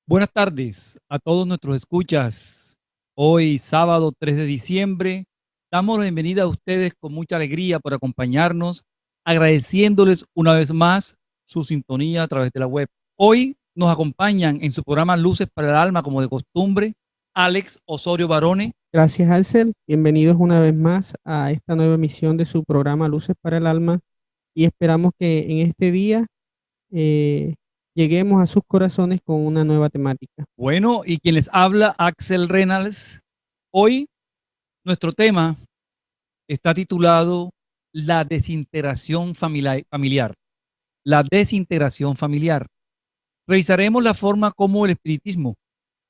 Buenas tardes a todos nuestros escuchas. Hoy, sábado 3 de diciembre, damos la bienvenida a ustedes con mucha alegría por acompañarnos, agradeciéndoles una vez más su sintonía a través de la web. Hoy nos acompañan en su programa Luces para el Alma, como de costumbre, Alex Osorio Barone. Gracias, Alcel. Bienvenidos una vez más a esta nueva emisión de su programa Luces para el Alma y esperamos que en este día eh, lleguemos a sus corazones con una nueva temática. Bueno, y quien les habla, Axel Reynolds. Hoy nuestro tema está titulado La desintegración familiar. La desintegración familiar. Revisaremos la forma como el espiritismo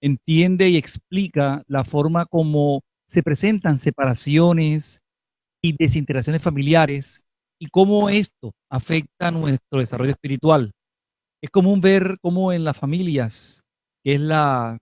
entiende y explica la forma como se presentan separaciones y desintegraciones familiares y cómo esto afecta nuestro desarrollo espiritual. Es común ver cómo en las familias, que es la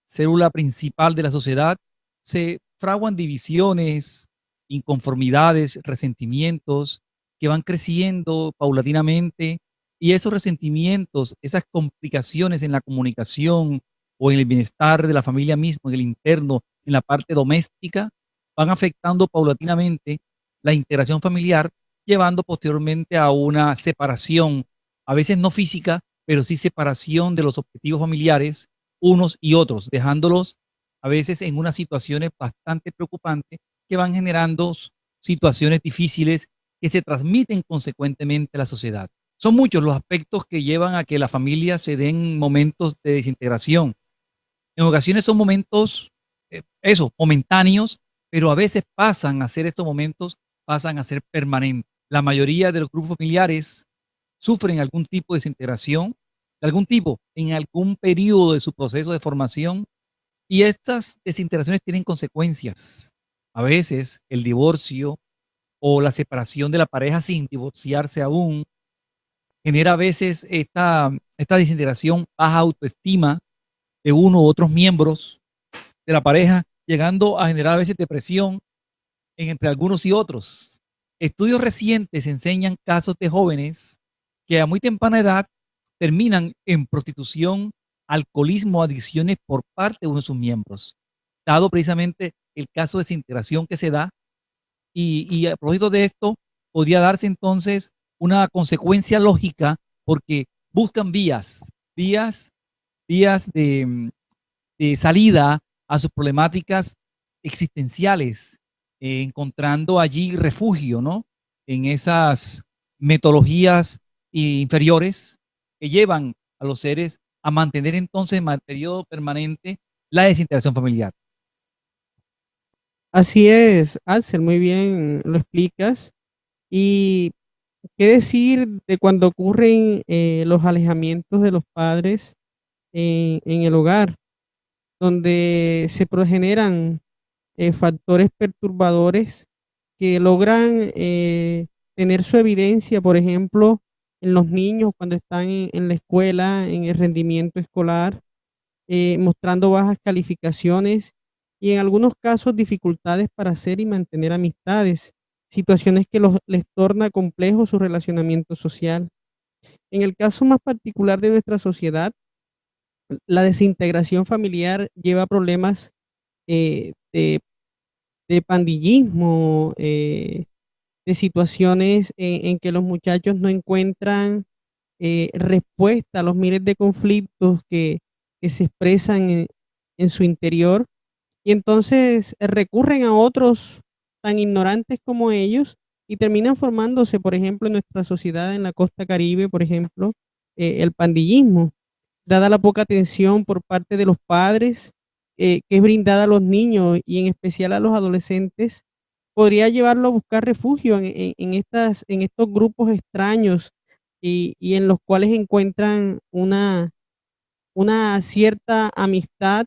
célula principal de la sociedad, se fraguan divisiones, inconformidades, resentimientos que van creciendo paulatinamente, y esos resentimientos, esas complicaciones en la comunicación o en el bienestar de la familia misma, en el interno, en la parte doméstica, van afectando paulatinamente la integración familiar, llevando posteriormente a una separación, a veces no física, pero sí separación de los objetivos familiares unos y otros, dejándolos a veces en unas situaciones bastante preocupantes que van generando situaciones difíciles que se transmiten consecuentemente a la sociedad. Son muchos los aspectos que llevan a que la familia se den momentos de desintegración. En ocasiones son momentos, momentáneos, pero a veces pasan a ser estos momentos, pasan a ser permanentes. La mayoría de los grupos familiares sufren algún tipo de desintegración, de algún tipo, en algún periodo de su proceso de formación, y estas desintegraciones tienen consecuencias. A veces el divorcio o la separación de la pareja sin divorciarse aún genera a veces esta desintegración, baja autoestima de uno u otros miembros de la pareja, llegando a generar a veces depresión entre algunos y otros. Estudios recientes enseñan casos de jóvenes que a muy temprana edad terminan en prostitución, alcoholismo, adicciones por parte de uno de sus miembros, dado precisamente el caso de desintegración que se da. Y a propósito de esto, podría darse entonces una consecuencia lógica porque buscan vías, vías de salida a sus problemáticas existenciales, encontrando allí refugio, ¿no? En esas metodologías inferiores que llevan a los seres a mantener entonces en periodo permanente la desintegración familiar. Así es, Alcel, muy bien lo explicas. ¿Y qué decir de cuando ocurren los alejamientos de los padres en el hogar, donde se generan factores perturbadores que logran tener su evidencia, por ejemplo, en los niños cuando están en la escuela, en el rendimiento escolar, mostrando bajas calificaciones y en algunos casos dificultades para hacer y mantener amistades, situaciones que les torna complejo su relacionamiento social. En el caso más particular de nuestra sociedad, la desintegración familiar lleva a problemas de pandillismo, de situaciones en que los muchachos no encuentran respuesta a los miles de conflictos que se expresan en su interior y entonces recurren a otros tan ignorantes como ellos y terminan formándose, por ejemplo, en nuestra sociedad en la costa Caribe, por ejemplo, el pandillismo, dada la poca atención por parte de los padres que es brindada a los niños y en especial a los adolescentes, podría llevarlo a buscar refugio en estos grupos extraños y en los cuales encuentran una cierta amistad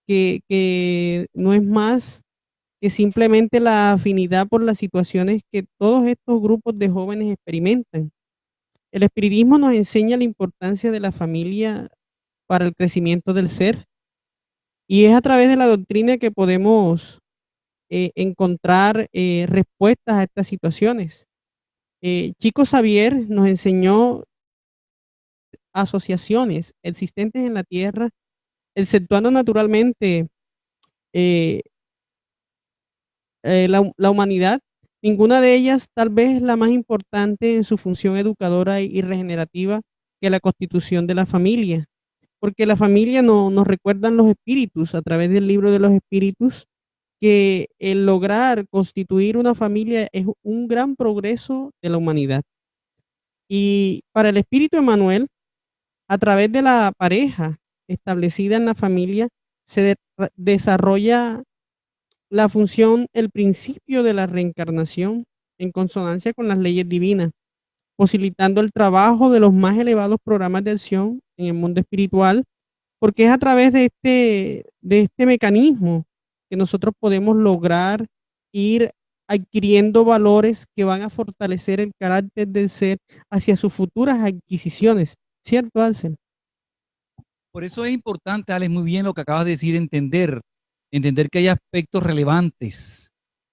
que no es más que simplemente la afinidad por las situaciones que todos estos grupos de jóvenes experimentan. El espiritismo nos enseña la importancia de la familia para el crecimiento del ser y es a través de la doctrina que podemos encontrar respuestas a estas situaciones. Chico Xavier nos enseñó asociaciones existentes en la Tierra exceptuando naturalmente eh, la humanidad, ninguna de ellas tal vez es la más importante en su función educadora y regenerativa que la constitución de la familia, porque la familia nos recuerdan los espíritus a través del libro de los espíritus, que el lograr constituir una familia es un gran progreso de la humanidad. Y para el espíritu Emmanuel, a través de la pareja establecida en la familia, desarrolla la función, el principio de la reencarnación en consonancia con las leyes divinas, posibilitando el trabajo de los más elevados programas de acción en el mundo espiritual, porque es a través de este mecanismo que nosotros podemos lograr ir adquiriendo valores que van a fortalecer el carácter del ser hacia sus futuras adquisiciones. ¿Cierto, Alcel? Por eso es importante, Alex, muy bien lo que acabas de decir, entender que hay aspectos relevantes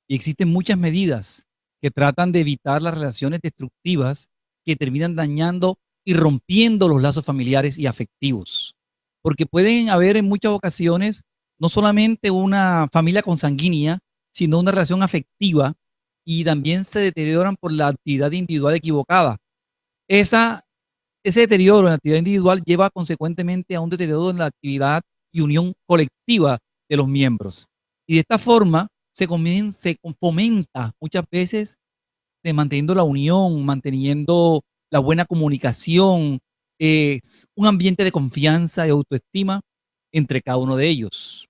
y existen muchas medidas que tratan de evitar las relaciones destructivas que terminan dañando y rompiendo los lazos familiares y afectivos. Porque pueden haber en muchas ocasiones no solamente una familia consanguínea, sino una relación afectiva y también se deterioran por la actividad individual equivocada. Esa Ese deterioro en la actividad individual lleva consecuentemente a un deterioro en la actividad y unión colectiva de los miembros. Y de esta forma se fomenta muchas veces manteniendo la unión, manteniendo la buena comunicación, un ambiente de confianza y autoestima entre cada uno de ellos.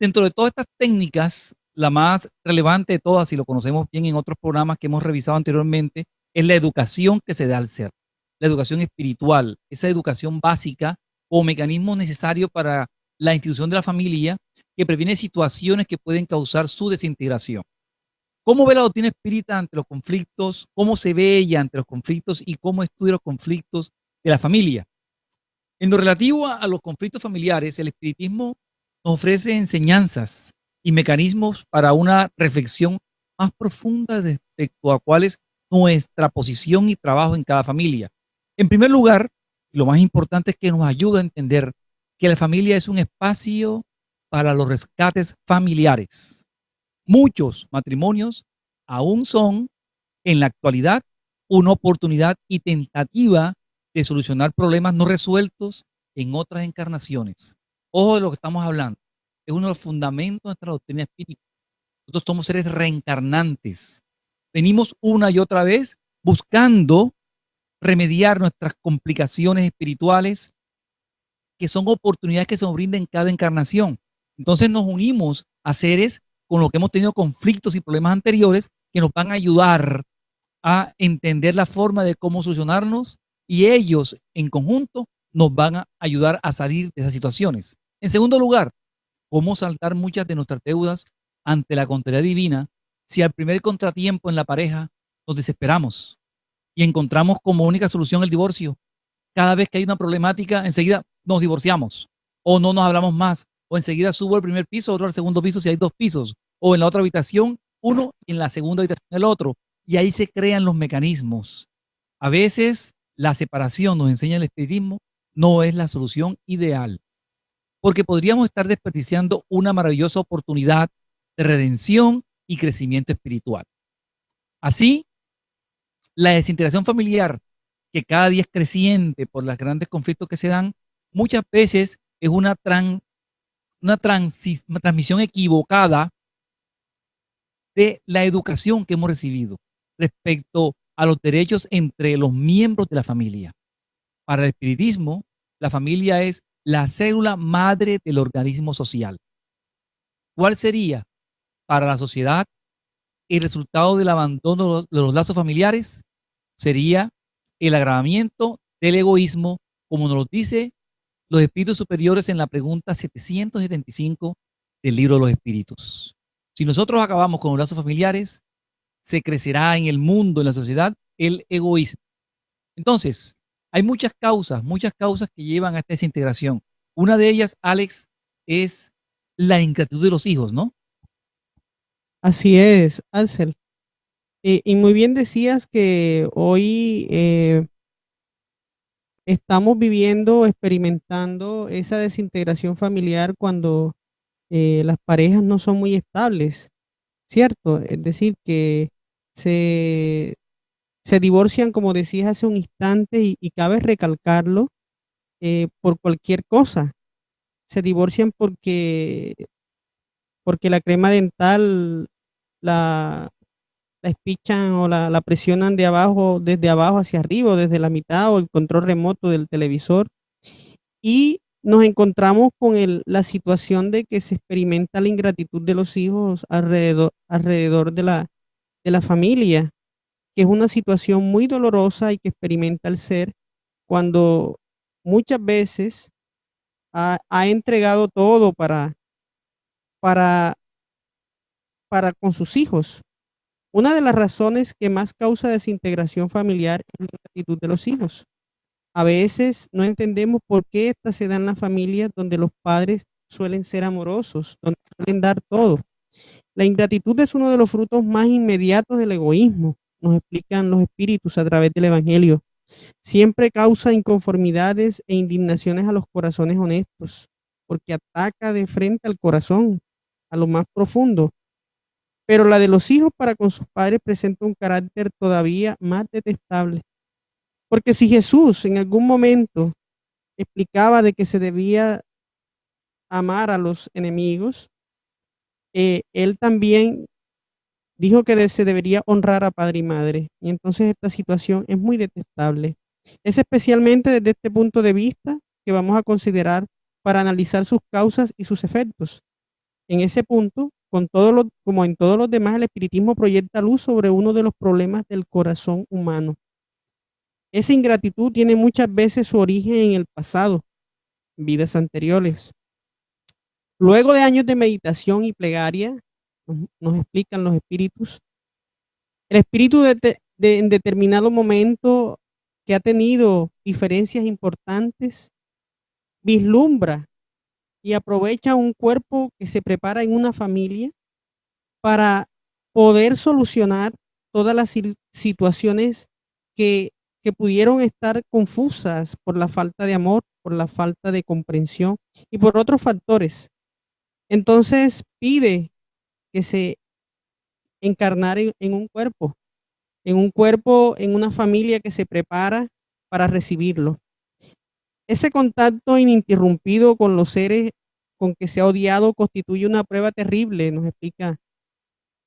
Dentro de todas estas técnicas, la más relevante de todas, y lo conocemos bien en otros programas que hemos revisado anteriormente, es la educación que se da al ser, la educación espiritual, esa educación básica o mecanismo necesario para la institución de la familia que previene situaciones que pueden causar su desintegración. ¿Cómo ve la doctrina espírita ante los conflictos? ¿Cómo se ve ella ante los conflictos y cómo estudia los conflictos de la familia? En lo relativo a los conflictos familiares, el espiritismo nos ofrece enseñanzas y mecanismos para una reflexión más profunda respecto a cuál es nuestra posición y trabajo en cada familia. En primer lugar, lo más importante es que nos ayuda a entender que la familia es un espacio para los rescates familiares. Muchos matrimonios aún son, en la actualidad, una oportunidad y tentativa de solucionar problemas no resueltos en otras encarnaciones. Ojo de lo que estamos hablando. Es uno de los fundamentos de nuestra doctrina espírita. Nosotros somos seres reencarnantes. Venimos una y otra vez buscando remediar nuestras complicaciones espirituales, que son oportunidades que se nos brindan en cada encarnación. Entonces nos unimos a seres con los que hemos tenido conflictos y problemas anteriores que nos van a ayudar a entender la forma de cómo solucionarnos y ellos en conjunto nos van a ayudar a salir de esas situaciones. En segundo lugar, cómo saldar muchas de nuestras deudas ante la contrariedad divina si al primer contratiempo en la pareja nos desesperamos y encontramos como única solución el divorcio. Cada vez que hay una problemática, enseguida nos divorciamos o no nos hablamos más o enseguida subo al primer piso, otro al segundo piso si hay dos pisos o en la otra habitación uno y en la segunda habitación el otro. Y ahí se crean los mecanismos. A veces la separación, nos enseña el espiritismo, no es la solución ideal, porque podríamos estar desperdiciando una maravillosa oportunidad de redención y crecimiento espiritual. Así, la desintegración familiar, que cada día es creciente por los grandes conflictos que se dan, muchas veces es una transmisión equivocada de la educación que hemos recibido respecto a los derechos entre los miembros de la familia. Para el espiritismo, la familia es la célula madre del organismo social. ¿Cuál sería para la sociedad el resultado del abandono de los lazos familiares? Sería el agravamiento del egoísmo, como nos lo dice los espíritus superiores en la pregunta 775 del libro de los espíritus. Si nosotros acabamos con los lazos familiares, se crecerá en el mundo, en la sociedad, el egoísmo. Entonces, hay muchas causas que llevan a esta desintegración. Una de ellas, Alex, es la ingratitud de los hijos, ¿no? Así es, Ansel. Y muy bien decías que hoy estamos viviendo, experimentando esa desintegración familiar cuando las parejas no son muy estables, ¿cierto? Es decir, que se, se divorcian, como decías hace un instante, y cabe recalcarlo, por cualquier cosa. Se divorcian porque la crema dental la, la espichan o la presionan de abajo, desde abajo hacia arriba, o desde la mitad, o el control remoto del televisor. Y nos encontramos con la situación de que se experimenta la ingratitud de los hijos alrededor de la familia, que es una situación muy dolorosa y que experimenta el ser cuando muchas veces ha entregado todo para, para con sus hijos. Una de las razones que más causa desintegración familiar es la ingratitud de los hijos. A veces no entendemos por qué esta se da en las familias donde los padres suelen ser amorosos, donde suelen dar todo. La ingratitud es uno de los frutos más inmediatos del egoísmo, nos explican los espíritus a través del Evangelio. Siempre causa inconformidades e indignaciones a los corazones honestos, porque ataca de frente al corazón, a lo más profundo. Pero la de los hijos para con sus padres presenta un carácter todavía más detestable. Porque si Jesús en algún momento explicaba de que se debía amar a los enemigos, él también dijo que se debería honrar a padre y madre. Y entonces esta situación es muy detestable. Es especialmente desde este punto de vista que vamos a considerar para analizar sus causas y sus efectos. En ese punto, como en todos los demás, el espiritismo proyecta luz sobre uno de los problemas del corazón humano. Esa ingratitud tiene muchas veces su origen en el pasado, vidas anteriores. Luego de años de meditación y plegaria, nos explican los espíritus, el espíritu en determinado momento que ha tenido diferencias importantes, vislumbra y aprovecha un cuerpo que se prepara en una familia para poder solucionar todas las situaciones que, que pudieron estar confusas por la falta de amor, por la falta de comprensión y por otros factores. Entonces pide que se encarnara en un cuerpo, en una familia que se prepara para recibirlo. Ese contacto ininterrumpido con los seres con que se ha odiado constituye una prueba terrible, nos explica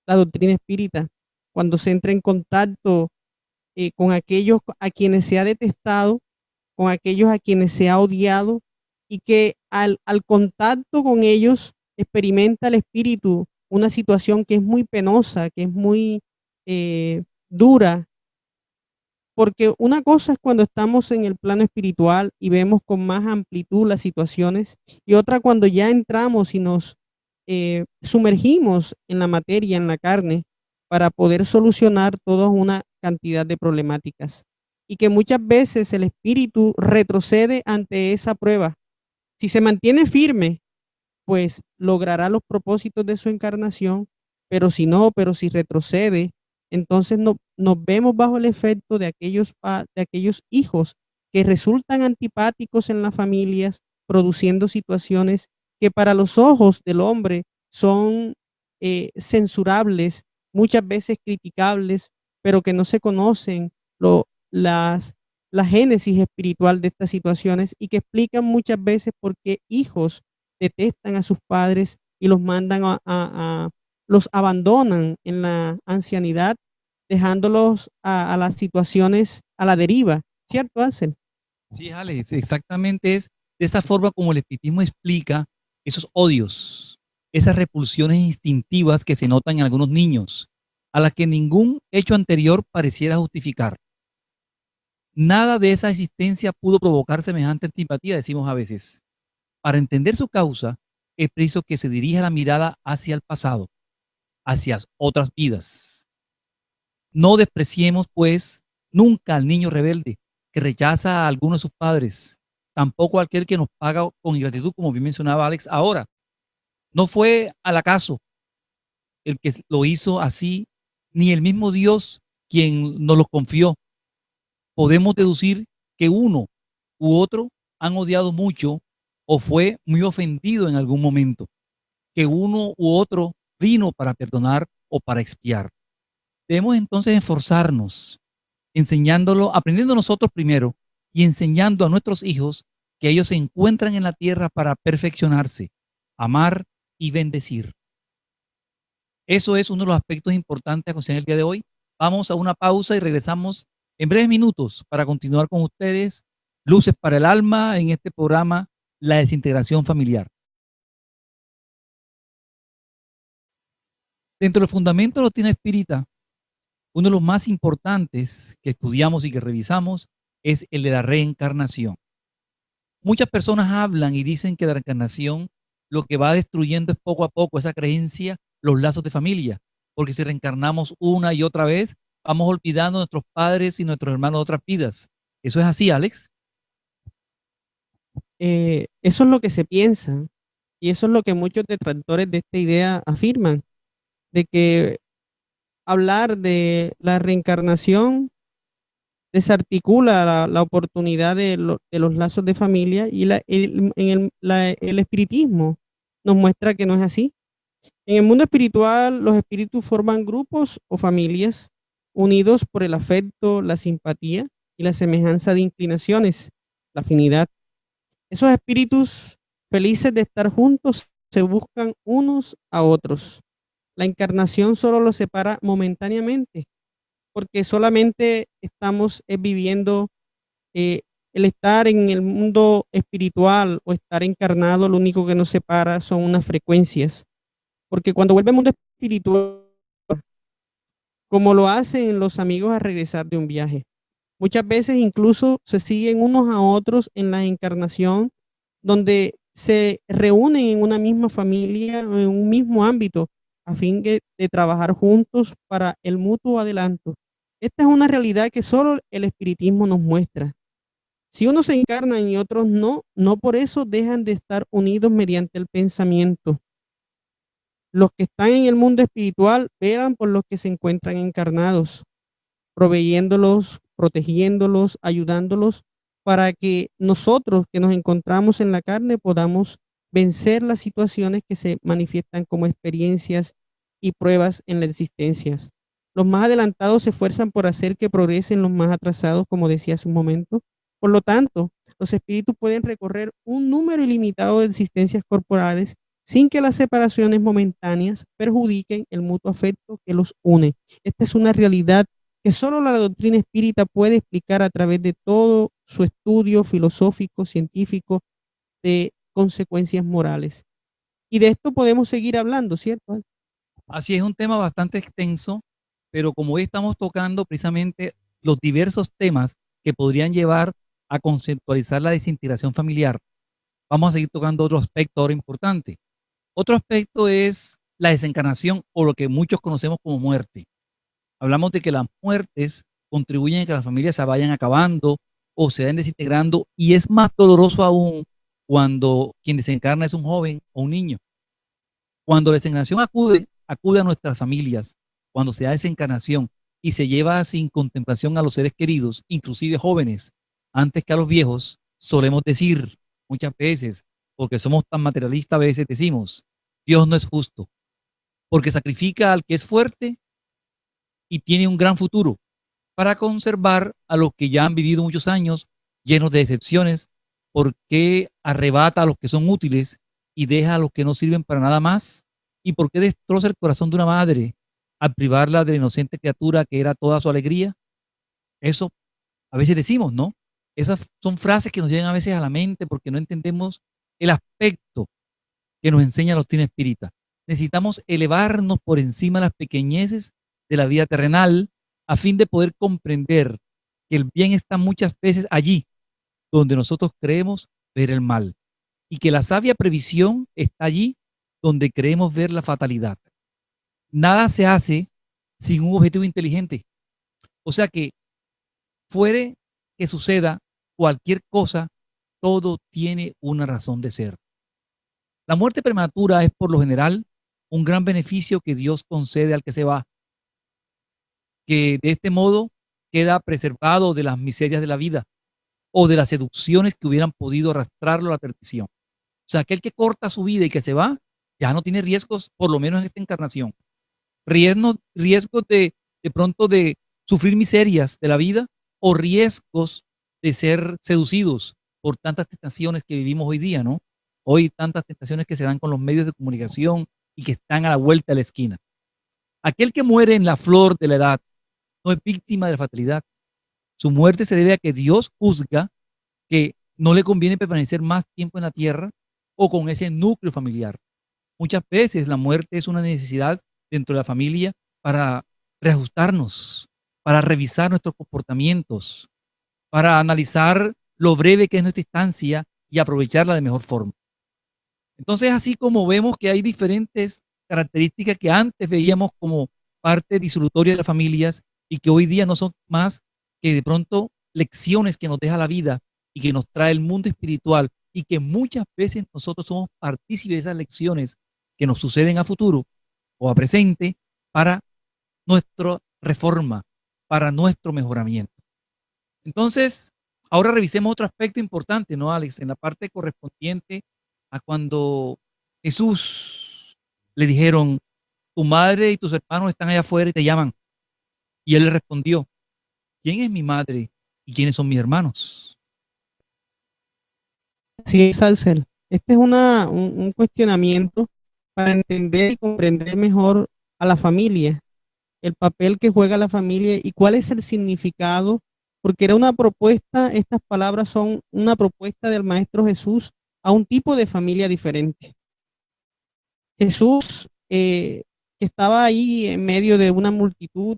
la doctrina espírita, cuando se entra en contacto con aquellos a quienes se ha detestado, con aquellos a quienes se ha odiado, y que al contacto con ellos experimenta el espíritu una situación que es muy penosa, que es muy dura, porque una cosa es cuando estamos en el plano espiritual y vemos con más amplitud las situaciones, y otra cuando ya entramos y nos sumergimos en la materia, en la carne, para poder solucionar toda una cantidad de problemáticas. Y que muchas veces el espíritu retrocede ante esa prueba. Si se mantiene firme, pues logrará los propósitos de su encarnación, pero si no, pero si retrocede, entonces nos vemos bajo el efecto de aquellos hijos que resultan antipáticos en las familias, produciendo situaciones que para los ojos del hombre son censurables, muchas veces criticables, pero que no se conocen lo, las, la génesis espiritual de estas situaciones y que explican muchas veces por qué hijos detestan a sus padres y los mandan los abandonan en la ancianidad, dejándolos a las situaciones a la deriva, ¿cierto, Ansel? Sí, Alex, exactamente es de esa forma como el espiritismo explica esos odios, esas repulsiones instintivas que se notan en algunos niños, a las que ningún hecho anterior pareciera justificar. Nada de esa existencia pudo provocar semejante antipatía, decimos a veces. Para entender su causa, es preciso que se dirija la mirada hacia el pasado, hacia otras vidas. No despreciemos, pues, nunca al niño rebelde que rechaza a alguno de sus padres, tampoco a aquel que nos paga con ingratitud, como bien mencionaba Alex ahora. No fue al acaso el que lo hizo así, ni el mismo Dios quien nos lo confió. Podemos deducir que uno u otro han odiado mucho o fue muy ofendido en algún momento, que uno u otro vino para perdonar o para expiar. Debemos entonces esforzarnos, enseñándolo, aprendiendo nosotros primero y enseñando a nuestros hijos que ellos se encuentran en la tierra para perfeccionarse, amar y bendecir. Eso es uno de los aspectos importantes a considerar el día de hoy. Vamos a una pausa y regresamos en breves minutos para continuar con ustedes. Luces para el alma en este programa, La desintegración familiar. Dentro del fundamento de la doctrina espírita, uno de los más importantes que estudiamos y que revisamos es el de la reencarnación. Muchas personas hablan y dicen que la reencarnación lo que va destruyendo es poco a poco esa creencia, los lazos de familia, porque si reencarnamos una y otra vez, vamos olvidando a nuestros padres y nuestros hermanos de otras vidas. ¿Eso es así, Alex? Eso es lo que se piensa y eso es lo que muchos detractores de esta idea afirman, de que hablar de la reencarnación desarticula la oportunidad de los lazos de familia y el espiritismo nos muestra que no es así. En el mundo espiritual, los espíritus forman grupos o familias unidos por el afecto, la simpatía y la semejanza de inclinaciones, la afinidad. Esos espíritus felices de estar juntos se buscan unos a otros. La encarnación solo los separa momentáneamente, porque solamente estamos viviendo eh, el estar en el mundo espiritual o estar encarnado, lo único que nos separa son unas frecuencias. Porque cuando vuelve al mundo espiritual, como lo hacen los amigos a regresar de un viaje, muchas veces incluso se siguen unos a otros en la encarnación, donde se reúnen en una misma familia, en un mismo ámbito, a fin de trabajar juntos para el mutuo adelanto. Esta es una realidad que solo el espiritismo nos muestra. Si unos se encarnan y otros no, no por eso dejan de estar unidos mediante el pensamiento. Los que están en el mundo espiritual velan por los que se encuentran encarnados, proveyéndolos, protegiéndolos, ayudándolos para que nosotros que nos encontramos en la carne podamos vencer las situaciones que se manifiestan como experiencias y pruebas en la existencia. Los más adelantados se esfuerzan por hacer que progresen los más atrasados, como decía hace un momento. Por lo tanto, los espíritus pueden recorrer un número ilimitado de existencias corporales sin que las separaciones momentáneas perjudiquen el mutuo afecto que los une. Esta es una realidad que solo la doctrina espírita puede explicar a través de todo su estudio filosófico, científico, de consecuencias morales. Y de esto podemos seguir hablando, ¿cierto? Así es un tema bastante extenso, pero como hoy estamos tocando precisamente los diversos temas que podrían llevar a conceptualizar la desintegración familiar, vamos a seguir tocando otro aspecto ahora importante. Otro aspecto es la desencarnación o lo que muchos conocemos como muerte. Hablamos de que las muertes contribuyen a que las familias se vayan acabando o se vayan desintegrando y es más doloroso aún cuando quien desencarna es un joven o un niño. Cuando la desencarnación acude a nuestras familias, cuando se da desencarnación y se lleva sin contemplación a los seres queridos, inclusive jóvenes, antes que a los viejos, solemos decir muchas veces, porque somos tan materialistas, a veces decimos, Dios no es justo, porque sacrifica al que es fuerte y tiene un gran futuro para conservar a los que ya han vivido muchos años llenos de decepciones, porque arrebata a los que son útiles y deja a los que no sirven para nada más, y por qué destroza el corazón de una madre al privarla de la inocente criatura que era toda su alegría. Eso a veces decimos, ¿no? Esas son frases que nos llegan a veces a la mente porque no entendemos el aspecto que nos enseña la doctrina espírita. Necesitamos elevarnos por encima de las pequeñeces de la vida terrenal a fin de poder comprender que el bien está muchas veces allí donde nosotros creemos ver el mal y que la sabia previsión está allí donde creemos ver la fatalidad. Nada se hace sin un objetivo inteligente. O sea que fuere que suceda cualquier cosa, todo tiene una razón de ser. La muerte prematura es por lo general un gran beneficio que Dios concede al que se va, que de este modo queda preservado de las miserias de la vida, o de las seducciones que hubieran podido arrastrarlo a la perdición. O sea, aquel que corta su vida y que se va, ya no tiene riesgos, por lo menos en esta encarnación. Riesgos de pronto de sufrir miserias de la vida o riesgos de ser seducidos por tantas tentaciones que vivimos hoy día, ¿no? Hoy tantas tentaciones que se dan con los medios de comunicación y que están a la vuelta de la esquina. Aquel que muere en la flor de la edad no es víctima de la fatalidad. Su muerte se debe a que Dios juzga que no le conviene permanecer más tiempo en la tierra o con ese núcleo familiar. Muchas veces la muerte es una necesidad dentro de la familia para reajustarnos, para revisar nuestros comportamientos, para analizar lo breve que es nuestra estancia y aprovecharla de mejor forma. Entonces, así como vemos que hay diferentes características que antes veíamos como parte disolutoria de las familias y que hoy día no son más que de pronto lecciones que nos deja la vida y que nos trae el mundo espiritual y que muchas veces nosotros somos partícipes de esas lecciones que nos suceden a futuro o a presente para nuestra reforma, para nuestro mejoramiento. Entonces, ahora revisemos otro aspecto importante, ¿no, Alex? En la parte correspondiente a cuando Jesús le dijeron, tu madre y tus hermanos están allá afuera y te llaman. Y él le respondió, ¿quién es mi madre y quiénes son mis hermanos? Así es, Alcel. Este es un cuestionamiento para entender y comprender mejor a la familia, el papel que juega la familia y cuál es el significado, porque era una propuesta, estas palabras son una propuesta del Maestro Jesús a un tipo de familia diferente. Jesús, que estaba ahí en medio de una multitud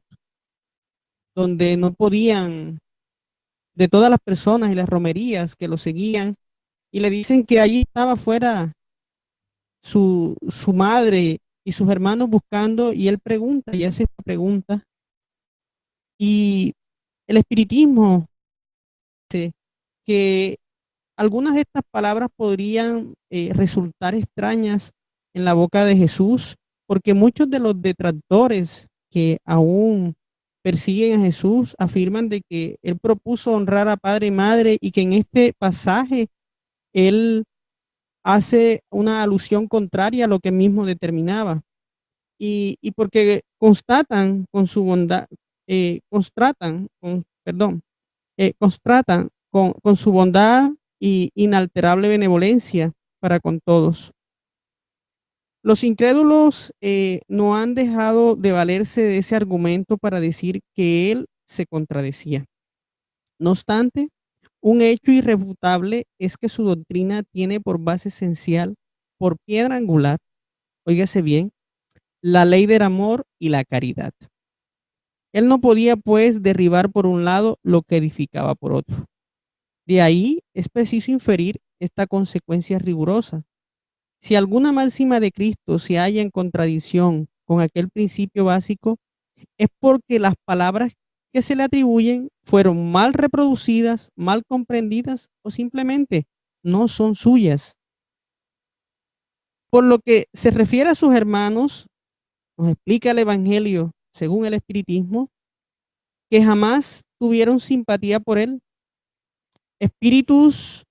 donde no podían, de todas las personas y las romerías que lo seguían, y le dicen que allí estaba afuera su madre y sus hermanos buscando, y él pregunta y hace esta pregunta. Y el espiritismo dice que algunas de estas palabras podrían resultar extrañas en la boca de Jesús, porque muchos de los detractores que aún persiguen a Jesús afirman de que él propuso honrar a padre y madre y que en este pasaje él hace una alusión contraria a lo que mismo determinaba. Y porque constatan con su bondad, constatan con su bondad y inalterable benevolencia para con todos. Los incrédulos no han dejado de valerse de ese argumento para decir que él se contradecía. No obstante, un hecho irrefutable es que su doctrina tiene por base esencial, por piedra angular, óigase bien, la ley del amor y la caridad. Él no podía, pues, derribar por un lado lo que edificaba por otro. De ahí es preciso inferir esta consecuencia rigurosa. Si alguna máxima de Cristo se halla en contradicción con aquel principio básico, es porque las palabras que se le atribuyen fueron mal reproducidas, mal comprendidas o simplemente no son suyas. Por lo que se refiere a sus hermanos, nos explica el Evangelio, según el Espiritismo, que jamás tuvieron simpatía por él. Espíritus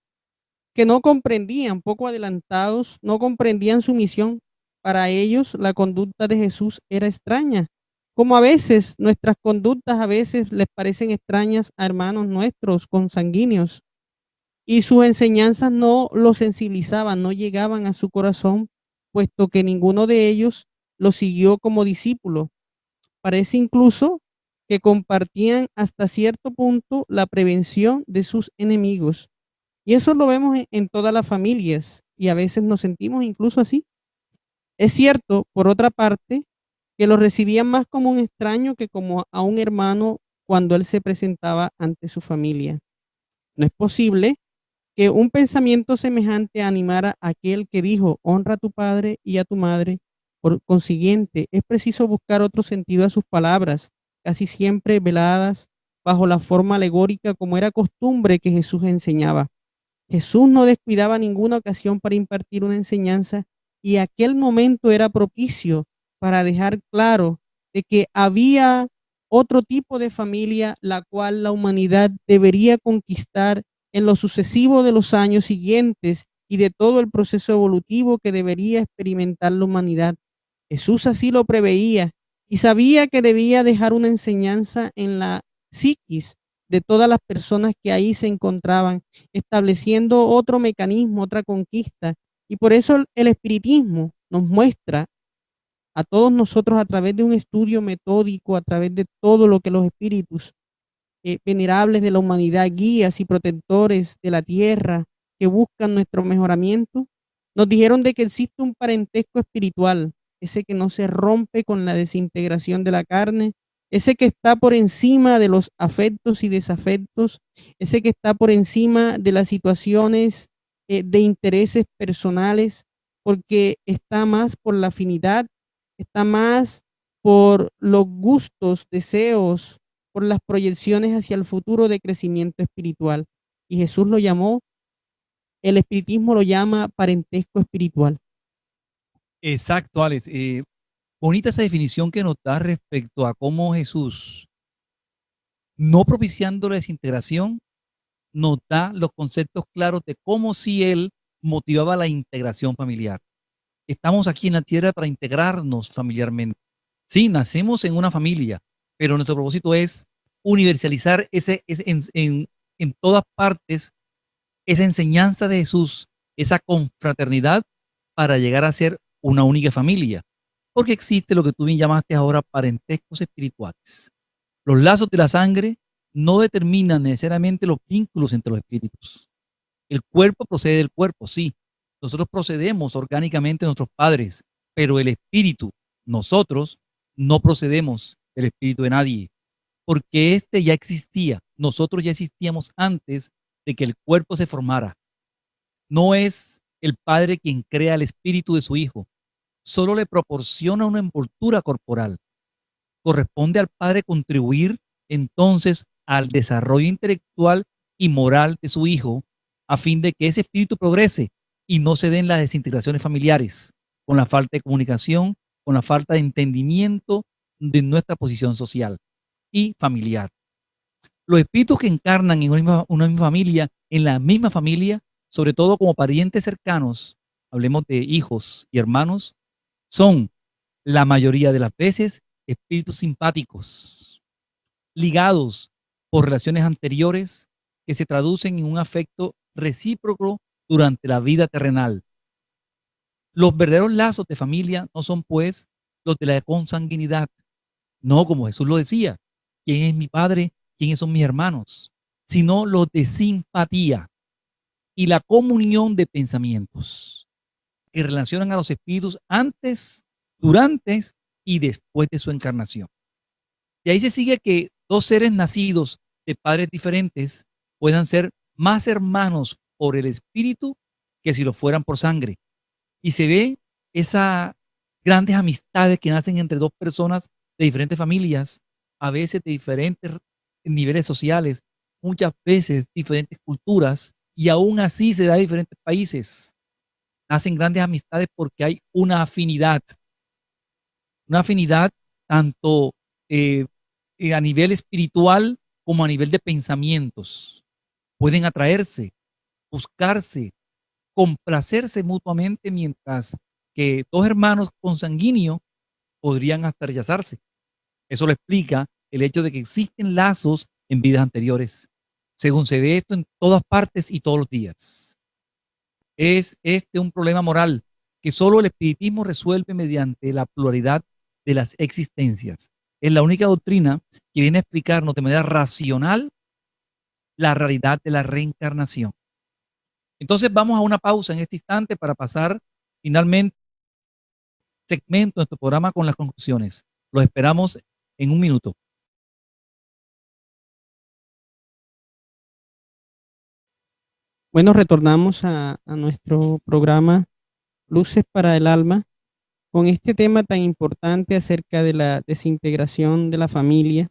que no comprendían, poco adelantados, no comprendían su misión. Para ellos la conducta de Jesús era extraña, como a veces nuestras conductas a veces les parecen extrañas a hermanos nuestros consanguíneos, y sus enseñanzas no los sensibilizaban, no llegaban a su corazón, puesto que ninguno de ellos lo siguió como discípulo. Parece incluso que compartían hasta cierto punto la prevención de sus enemigos. Y eso lo vemos en todas las familias y a veces nos sentimos incluso así. Es cierto, por otra parte, que lo recibían más como un extraño que como a un hermano cuando él se presentaba ante su familia. No es posible que un pensamiento semejante animara a aquel que dijo, honra a tu padre y a tu madre. Por consiguiente, es preciso buscar otro sentido a sus palabras, casi siempre veladas bajo la forma alegórica como era costumbre que Jesús enseñaba. Jesús no descuidaba ninguna ocasión para impartir una enseñanza y aquel momento era propicio para dejar claro de que había otro tipo de familia la cual la humanidad debería conquistar en lo sucesivo de los años siguientes y de todo el proceso evolutivo que debería experimentar la humanidad. Jesús así lo preveía y sabía que debía dejar una enseñanza en la psiquis de todas las personas que ahí se encontraban, estableciendo otro mecanismo, otra conquista. Y por eso el espiritismo nos muestra a todos nosotros a través de un estudio metódico, a través de todo lo que los espíritus venerables de la humanidad, guías y protectores de la tierra que buscan nuestro mejoramiento, nos dijeron de que existe un parentesco espiritual, ese que no se rompe con la desintegración de la carne, ese que está por encima de los afectos y desafectos, ese que está por encima de las situaciones de intereses personales, porque está más por la afinidad, está más por los gustos, deseos, por las proyecciones hacia el futuro de crecimiento espiritual. Y Jesús lo llamó, el espiritismo lo llama parentesco espiritual. Exacto, Alex. Bonita esa definición que nos da respecto a cómo Jesús, no propiciando la desintegración, nos da los conceptos claros de cómo si Él motivaba la integración familiar. Estamos aquí en la tierra para integrarnos familiarmente. Sí, nacemos en una familia, pero nuestro propósito es universalizar en todas partes esa enseñanza de Jesús, esa confraternidad para llegar a ser una única familia. Porque existe lo que tú bien llamaste ahora parentescos espirituales. Los lazos de la sangre no determinan necesariamente los vínculos entre los espíritus. El cuerpo procede del cuerpo, sí. Nosotros procedemos orgánicamente de nuestros padres, pero el espíritu, nosotros, no procedemos del espíritu de nadie, porque éste ya existía. Nosotros ya existíamos antes de que el cuerpo se formara. No es el padre quien crea el espíritu de su hijo, solo le proporciona una envoltura corporal. Corresponde al padre contribuir entonces al desarrollo intelectual y moral de su hijo a fin de que ese espíritu progrese y no se den las desintegraciones familiares con la falta de comunicación, con la falta de entendimiento de nuestra posición social y familiar. Los espíritus que encarnan en una misma familia, en la misma familia, sobre todo como parientes cercanos, hablemos de hijos y hermanos, son la mayoría de las veces espíritus simpáticos, ligados por relaciones anteriores que se traducen en un afecto recíproco durante la vida terrenal. Los verdaderos lazos de familia no son, pues, los de la consanguinidad, no como Jesús lo decía, ¿quién es mi padre? ¿Quiénes son mis hermanos? Sino los de simpatía y la comunión de pensamientos que relacionan a los espíritus antes, durante y después de su encarnación. De ahí se sigue que dos seres nacidos de padres diferentes puedan ser más hermanos por el espíritu que si lo fueran por sangre. Y se ve esas grandes amistades que nacen entre dos personas de diferentes familias, a veces de diferentes niveles sociales, muchas veces diferentes culturas, y aún así se da en diferentes países. Nacen grandes amistades porque hay una afinidad tanto eh, a nivel espiritual como a nivel de pensamientos. Pueden atraerse, buscarse, complacerse mutuamente, mientras que dos hermanos consanguíneos podrían hasta rechazarse. Eso lo explica el hecho de que existen lazos en vidas anteriores, según se ve esto en todas partes y todos los días. Es este un problema moral que solo el espiritismo resuelve mediante la pluralidad de las existencias. Es la única doctrina que viene a explicarnos de manera racional la realidad de la reencarnación. Entonces vamos a una pausa en este instante para pasar finalmente segmento de nuestro programa con las conclusiones. Los esperamos en un minuto. Bueno, retornamos a nuestro programa Luces para el Alma con este tema tan importante acerca de la desintegración de la familia,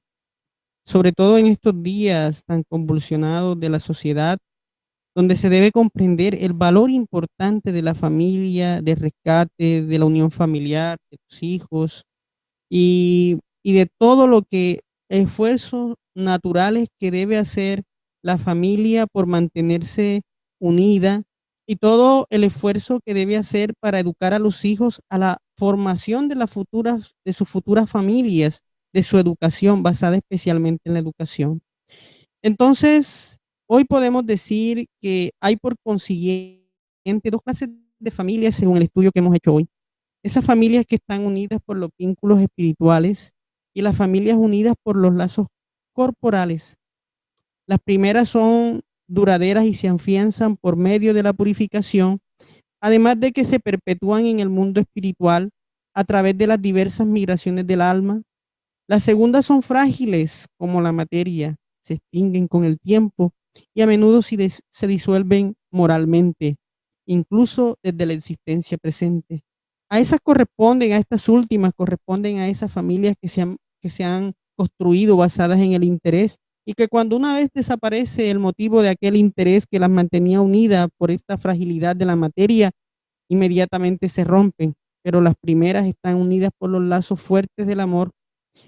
sobre todo en estos días tan convulsionados de la sociedad, donde se debe comprender el valor importante de la familia, de rescate, de la unión familiar, de los hijos y de todo lo que esfuerzos naturales que debe hacer la familia por mantenerse unida y todo el esfuerzo que debe hacer para educar a los hijos a la formación de sus futuras familias, de su educación, basada especialmente en la educación. Entonces, hoy podemos decir que hay por consiguiente dos clases de familias según el estudio que hemos hecho hoy. Esas familias que están unidas por los vínculos espirituales y las familias unidas por los lazos corporales. Las primeras son duraderas y se afianzan por medio de la purificación, además de que se perpetúan en el mundo espiritual a través de las diversas migraciones del alma. Las segundas son frágiles como la materia, se extinguen con el tiempo y a menudo se disuelven moralmente, incluso desde la existencia presente. A esas corresponden, a estas últimas corresponden a esas familias que se han construido basadas en el interés y que cuando una vez desaparece el motivo de aquel interés que las mantenía unidas por esta fragilidad de la materia, inmediatamente se rompen, pero las primeras están unidas por los lazos fuertes del amor.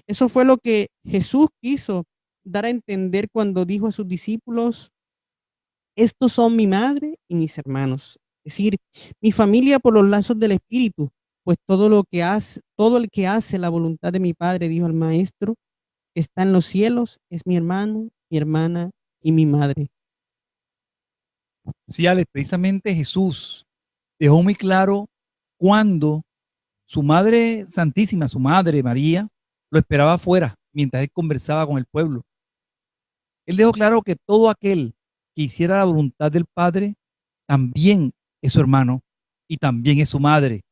Eso fue lo que Jesús quiso dar a entender cuando dijo a sus discípulos: estos son mi madre y mis hermanos, es decir, mi familia por los lazos del Espíritu, pues todo el que hace la voluntad de mi Padre, dijo el Maestro, que está en los cielos, es mi hermano, mi hermana y mi madre. Sí, Alex, precisamente Jesús dejó muy claro cuando su Madre Santísima, su Madre María, lo esperaba afuera mientras él conversaba con el pueblo. Él dejó claro que todo aquel que hiciera la voluntad del Padre también es su hermano y también es su madre,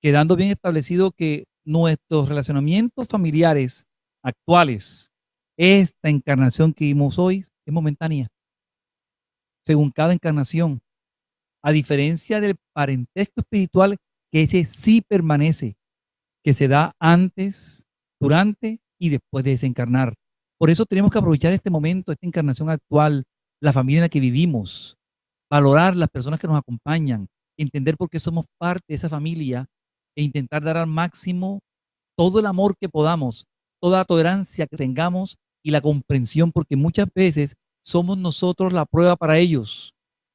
quedando bien establecido que nuestros relacionamientos familiares actuales, esta encarnación que vimos hoy, es momentánea, según cada encarnación, a diferencia del parentesco espiritual, que ese sí permanece, que se da antes, durante y después de desencarnar. Por eso tenemos que aprovechar este momento, esta encarnación actual, la familia en la que vivimos, valorar las personas que nos acompañan, entender por qué somos parte de esa familia e intentar dar al máximo todo el amor que podamos, toda la tolerancia que tengamos y la comprensión, porque muchas veces somos nosotros la prueba para ellos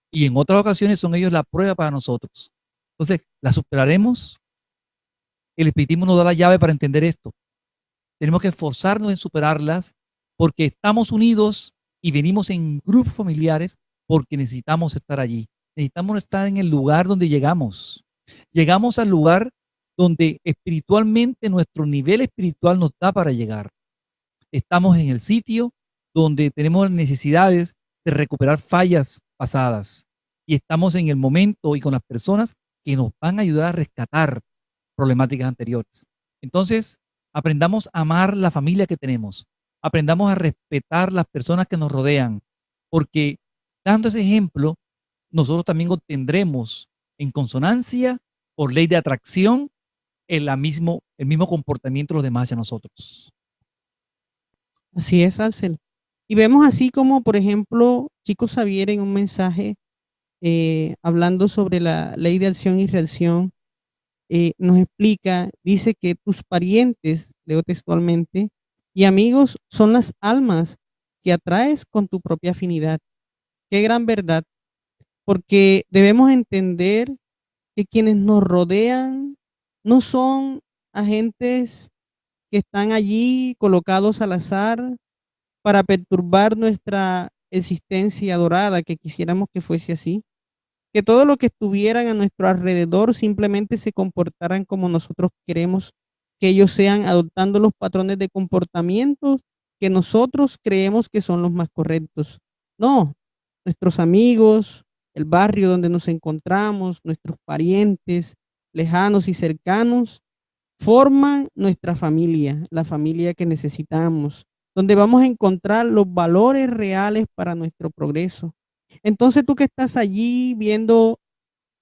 y en otras ocasiones son ellos la prueba para nosotros. Entonces, la superaremos. El espiritismo nos da la llave para entender esto. Tenemos que esforzarnos en superarlas porque estamos unidos y venimos en grupos familiares porque necesitamos estar allí. Necesitamos estar en el lugar donde llegamos. Llegamos al lugar donde espiritualmente nuestro nivel espiritual nos da para llegar. Estamos en el sitio donde tenemos necesidades de recuperar fallas pasadas y estamos en el momento y con las personas que nos van a ayudar a rescatar problemáticas anteriores. Entonces, aprendamos a amar la familia que tenemos, aprendamos a respetar las personas que nos rodean, porque dando ese ejemplo, nosotros también obtendremos en consonancia, por ley de atracción, el mismo comportamiento de los demás hacia nosotros. Así es, Axel. Y vemos así como, por ejemplo, Chico Xavier en un mensaje hablando sobre la ley de acción y reacción, nos explica, dice que tus parientes, leo textualmente, y amigos son las almas que atraes con tu propia afinidad. Qué gran verdad, porque debemos entender que quienes nos rodean no son agentes que están allí colocados al azar para perturbar nuestra existencia dorada, que quisiéramos que fuese así, que todo lo que estuvieran a nuestro alrededor simplemente se comportaran como nosotros queremos que ellos sean, adoptando los patrones de comportamiento que nosotros creemos que son los más correctos. No, nuestros amigos, el barrio donde nos encontramos, nuestros parientes lejanos y cercanos, forman nuestra familia, la familia que necesitamos, donde vamos a encontrar los valores reales para nuestro progreso. Entonces tú que estás allí viendo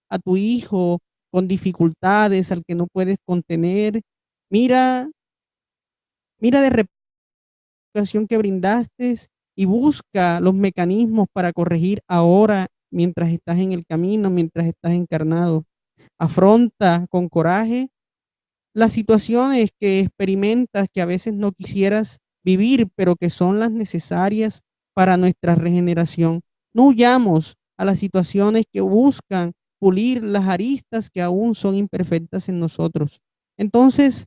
a tu hijo con dificultades, al que no puedes contener, mira, mira de reputación que brindaste y busca los mecanismos para corregir ahora mientras estás en el camino, mientras estás encarnado. Afronta con coraje las situaciones que experimentas que a veces no quisieras vivir, pero que son las necesarias para nuestra regeneración. No huyamos a las situaciones que buscan pulir las aristas que aún son imperfectas en nosotros. Entonces,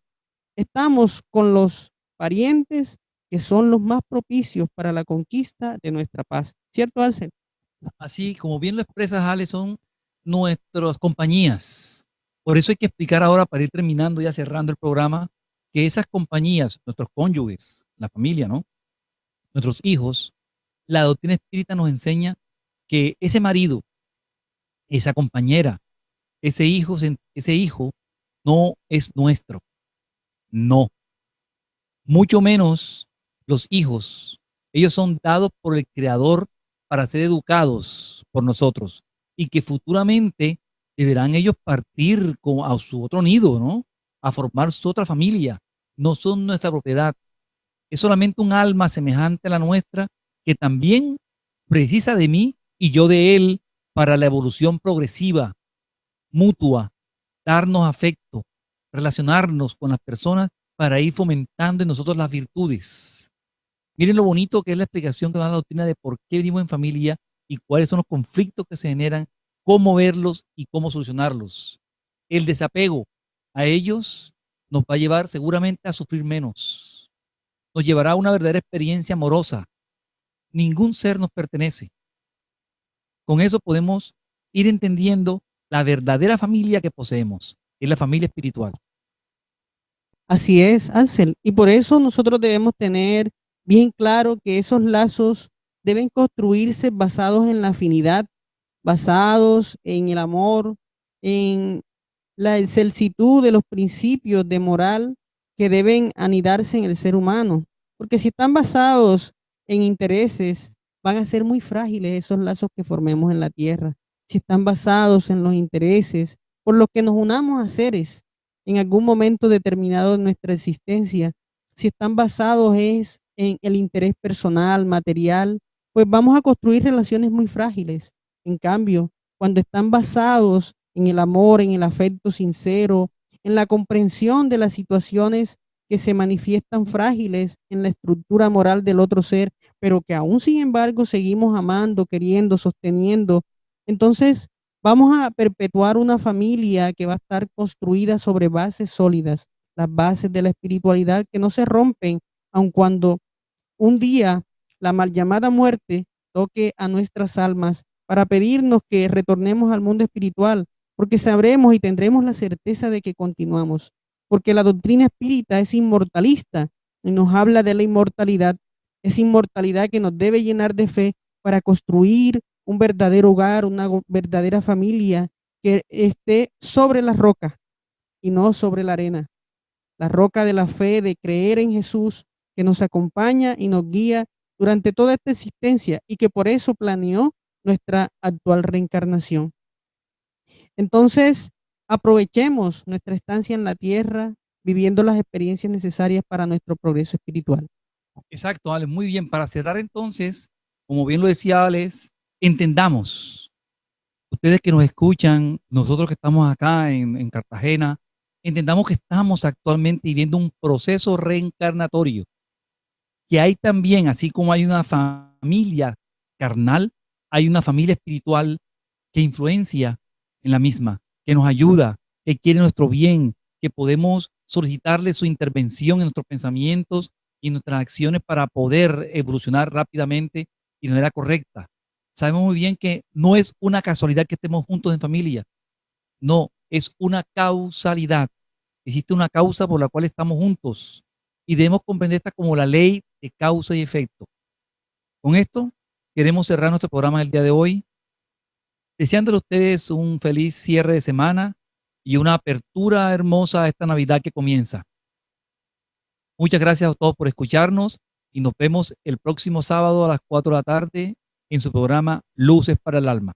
estamos con los parientes que son los más propicios para la conquista de nuestra paz. ¿Cierto, Alcel? Así como bien lo expresas, Ale, son nuestras compañías. Por eso hay que explicar ahora, para ir terminando, ya cerrando el programa, que esas compañías, nuestros cónyuges, la familia, ¿no? Nuestros hijos, la doctrina espírita nos enseña que ese marido, esa compañera, ese hijo no es nuestro, no, mucho menos los hijos. Ellos son dados por el Creador para ser educados por nosotros y que futuramente deberán ellos partir a su otro nido, ¿no? A formar su otra familia. No son nuestra propiedad. Es solamente un alma semejante a la nuestra que también precisa de mí y yo de él para la evolución progresiva, mutua, darnos afecto, relacionarnos con las personas para ir fomentando en nosotros las virtudes. Miren lo bonito que es la explicación que da la doctrina de por qué vivimos en familia y cuáles son los conflictos que se generan, cómo verlos y cómo solucionarlos. El desapego a ellos nos va a llevar seguramente a sufrir menos. Nos llevará a una verdadera experiencia amorosa. Ningún ser nos pertenece. Con eso podemos ir entendiendo la verdadera familia que poseemos, es la familia espiritual. Así es, Ansel. Y por eso nosotros debemos tener bien claro que esos lazos deben construirse basados en la afinidad, basados en el amor, en la excelsitud de los principios de moral que deben anidarse en el ser humano. Porque si están basados en intereses, van a ser muy frágiles esos lazos que formemos en la tierra. Si están basados en los intereses, por lo que nos unamos a seres en algún momento determinado de nuestra existencia, si están basados en el interés personal, material, pues vamos a construir relaciones muy frágiles. En cambio, cuando están basados en el amor, en el afecto sincero, en la comprensión de las situaciones que se manifiestan frágiles en la estructura moral del otro ser, pero que aún sin embargo seguimos amando, queriendo, sosteniendo. Entonces, vamos a perpetuar una familia que va a estar construida sobre bases sólidas, las bases de la espiritualidad que no se rompen, aun cuando un día la mal llamada muerte toque a nuestras almas para pedirnos que retornemos al mundo espiritual, porque sabremos y tendremos la certeza de que continuamos, porque la doctrina espírita es inmortalista y nos habla de la inmortalidad, esa inmortalidad que nos debe llenar de fe para construir un verdadero hogar, una verdadera familia que esté sobre la roca y no sobre la arena, la roca de la fe, de creer en Jesús, que nos acompaña y nos guía durante toda esta existencia y que por eso planeó nuestra actual reencarnación. Entonces, aprovechemos nuestra estancia en la tierra, viviendo las experiencias necesarias para nuestro progreso espiritual. Exacto, Alex, muy bien. Para cerrar entonces, como bien lo decía Alex, entendamos, ustedes que nos escuchan, nosotros que estamos acá en Cartagena, entendamos que estamos actualmente viviendo un proceso reencarnatorio, que hay también, así como hay una familia carnal, hay una familia espiritual que influencia en la misma, que nos ayuda, que quiere nuestro bien, que podemos solicitarle su intervención en nuestros pensamientos y en nuestras acciones para poder evolucionar rápidamente y de manera correcta. Sabemos muy bien que no es una casualidad que estemos juntos en familia, no, es una causalidad. Existe una causa por la cual estamos juntos y debemos comprender esta como la ley de causa y efecto. Con esto queremos cerrar nuestro programa del día de hoy, deseándole a ustedes un feliz cierre de semana y una apertura hermosa a esta Navidad que comienza. Muchas gracias a todos por escucharnos y nos vemos el próximo sábado a las 4 de la tarde en su programa Luces para el Alma.